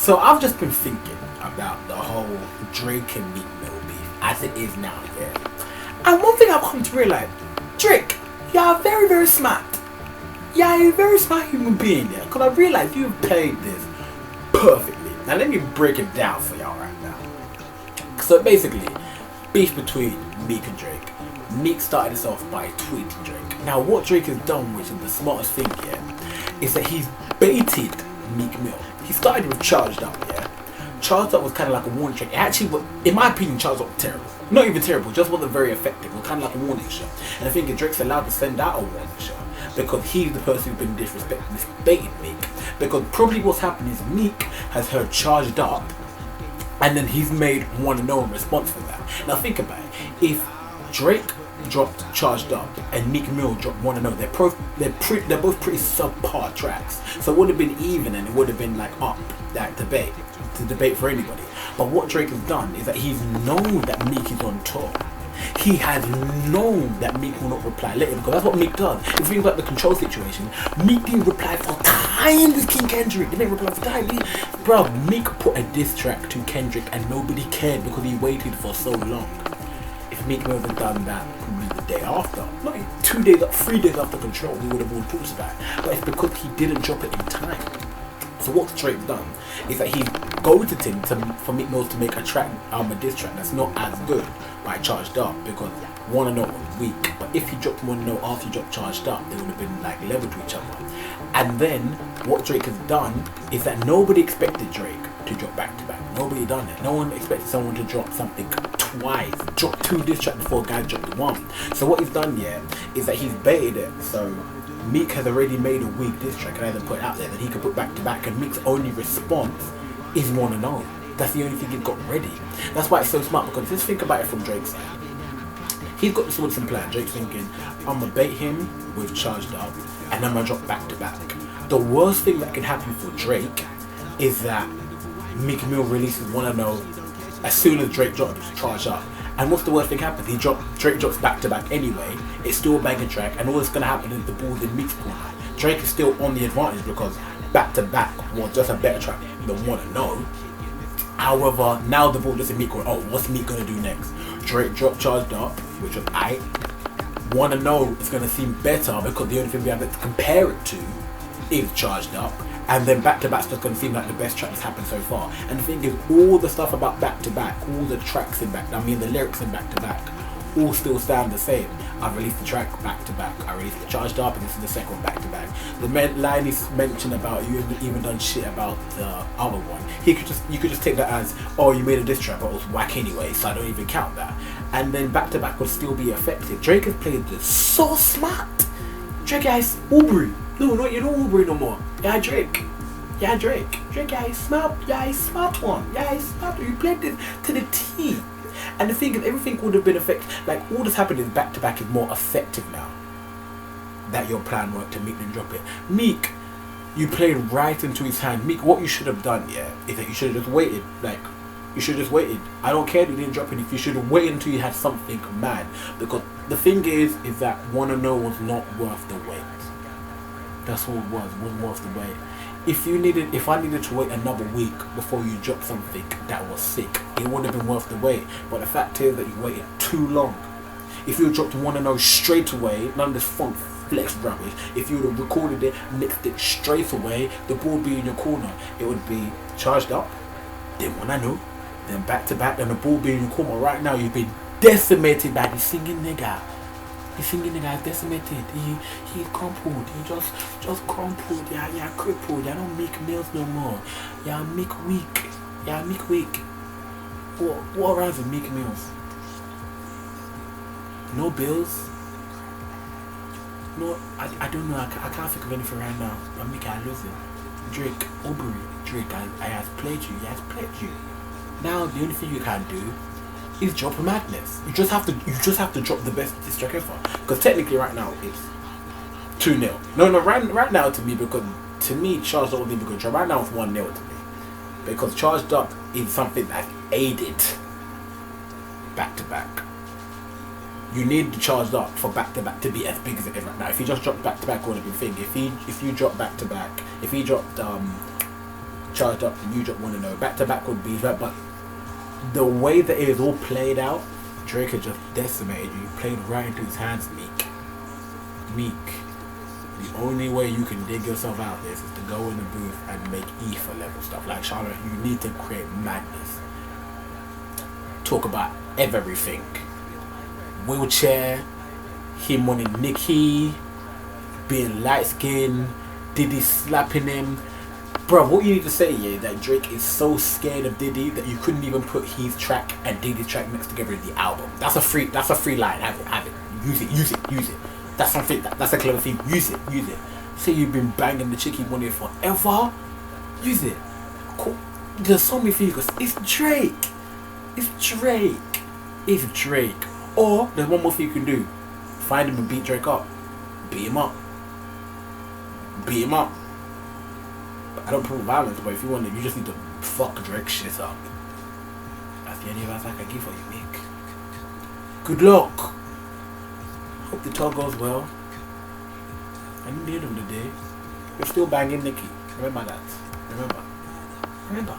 So I've just been thinking about the whole Drake and Meek Mill beef as it is now, yeah. And one thing I've come to realize, Drake, you're very, very smart. You're a very smart human being, yeah. Because I realize you've played this perfectly. Now let me break it down for y'all right now. So basically, beef between Meek and Drake. Meek started this off by tweeting Drake. Now what Drake has done, which is the smartest thing here, is that he's baited Meek Mill. He started with Charged Up, yeah. Charged Up was kind of like a warning shot. It actually, in my opinion, Charged Up was terrible. Not even terrible, just wasn't very effective. It was kind of like a warning shot. And I think Drake's allowed to send out a warning shot because he's the person who's been disrespecting, baiting Meek. Because probably what's happened is Meek has heard Charged Up, and then he's made Wanna Know in response for that. Now think about it. If Drake dropped Charged Up and Meek Mill dropped Wanna Know, they're both pretty subpar tracks. So it would have been even, and it would have been like up that debate for anybody. But what Drake has done is that he's known that Meek is on tour. He has known that Meek will not reply later, because that's what Meek does. If you think about the Control situation, Meek didn't reply for time with King Kendrick. He didn't reply for time. Bro, Meek put a diss track to Kendrick and nobody cared because he waited for so long. If Meek Mill had done that probably the day after, not 2 days, 3 days after Control, we would have all talked about it. But it's because he didn't drop it in time. So what Drake done is that he goaded him for Meek Mill to make a track, a diss track that's not as good by Charged Up, because Wanna Know was weak. But if he dropped Wanna Know after he dropped Charged Up, they would have been like level to each other. And then what Drake has done is that nobody expected Drake to drop back to back. Nobody done it. No one expected someone to drop something twice. Drop 2 diss tracks before a guy dropped 1. So what he's done here is that he's baited it. So Meek has already made a weak diss track and hasn't put it out there that he could put back to back, and Meek's only response is Wanna Know. That's the only thing he's got ready. That's why it's so smart, because just think about it from Drake's side. He's got this Woodson plan. Drake's thinking, I'm gonna bait him with Charged Up and I'm gonna drop back to back. The worst thing that can happen for Drake is that Meek Mill releases Wanna Know as soon as Drake drops Charged Up. And what's the worst thing happens? Drake drops back to back anyway. It's still a banging track, and all that's gonna happen is the ball's in Meek's corner. Drake is still on the advantage because back to back was just a better track than Wanna Know. However, now the ball is in Meek corner. Oh, what's Meek gonna do next? Drake dropped Charged Up, which was aight. Wanna Know is gonna seem better because the only thing we have to compare it to is Charged Up. And then back to back's just gonna seem like the best track that's happened so far. And the thing is, all the stuff about back to back, all the tracks in back, I mean the lyrics in back to back, all still sound the same. I've released the track back to back. I released the Charged Up, and this is the second one back to back. The line he's mentioned about you haven't even done shit about the other one. You could just take that as, oh, you made a diss track, but it was whack anyway, so I don't even count that. And then back to back would still be effective. Drake has played this so smart. Drake is Aubrey. No, you're not Aubrey no more. Yeah, Drake. Drake, yeah, he's smart. Yeah, he's smart one. Yeah, he's smart. You played this to the T. And the thing is, everything would have been effective. Like, all that's happened is back to back is more effective now. That your plan worked to Meek and drop it. Meek, you played right into his hand. Meek, what you should have done, yeah, is that you should have just waited. Like, you should have just waited. I don't care if you didn't drop it. If you should have waited until you had something mad. Because the thing is that Wanna Know was not worth the wait. That's all it was. It wasn't worth the wait. If I needed to wait another week before you dropped something that was sick, it would have been worth the wait. But the fact is that you waited too long. If you dropped Wanna Know straight away, none of this funk flex rubbish. If you would have recorded it, mixed it straight away, the ball would be in your corner. It would be Charged Up, then Wanna Know, then back to back, and the ball be in your corner. Right now, you've been decimated by the singing nigga. The singing nigga is decimated. He crumpled. He just crumpled. Yeah, crippled. Yeah, don't make meals no more. Yeah, Meek weak. Yeah, Meek weak. What rhymes with Meek Mills? No bills. No, I don't know. I can't think of anything right now. But Meek, I lose it. Drake, Aubrey. Drake, I has played you. He has played you. Now the only thing you can do is drop a madness. You just have to drop the best diss track ever. Because technically right now it's 2-0. No, right now to me, because to me Charged Up wasn't even good. Right now it's 1-0 to me. Because Charged Up is something that aided back to back. You need the Charged Up for back to back to be as big as it is right now. If you just drop back to back, would have been thing. If you drop back to back, if he dropped charged up, and you just want to know. Back to back would be that, but the way that it is all played out, Drake had just decimated you. Played right into his hands, Meek. Meek. The only way you can dig yourself out of this is to go in the booth and make ether level stuff. Like Charlotte, you need to create madness. Talk about everything. Wheelchair, him wanting Nicki, being light skinned, Diddy slapping him. Bro, what you need to say, yeah, that Drake is so scared of Diddy that you couldn't even put his track and Diddy's track next together in the album. That's a free line. Have it. Use it. That's something. That's a clever thing. Use it. Say you've been banging the chick you wanted forever. Use it. Cool. There's so many things. It's Drake. Or there's one more thing you can do. Find him and beat Drake up. Beat him up. I don't promote violence, but if you want it, you just need to fuck Drake shit up. That's the only advice I can give for you, Meek. Good luck. Hope the tour goes well. And in the end of the day, you're still banging Nicki. Remember that. Remember.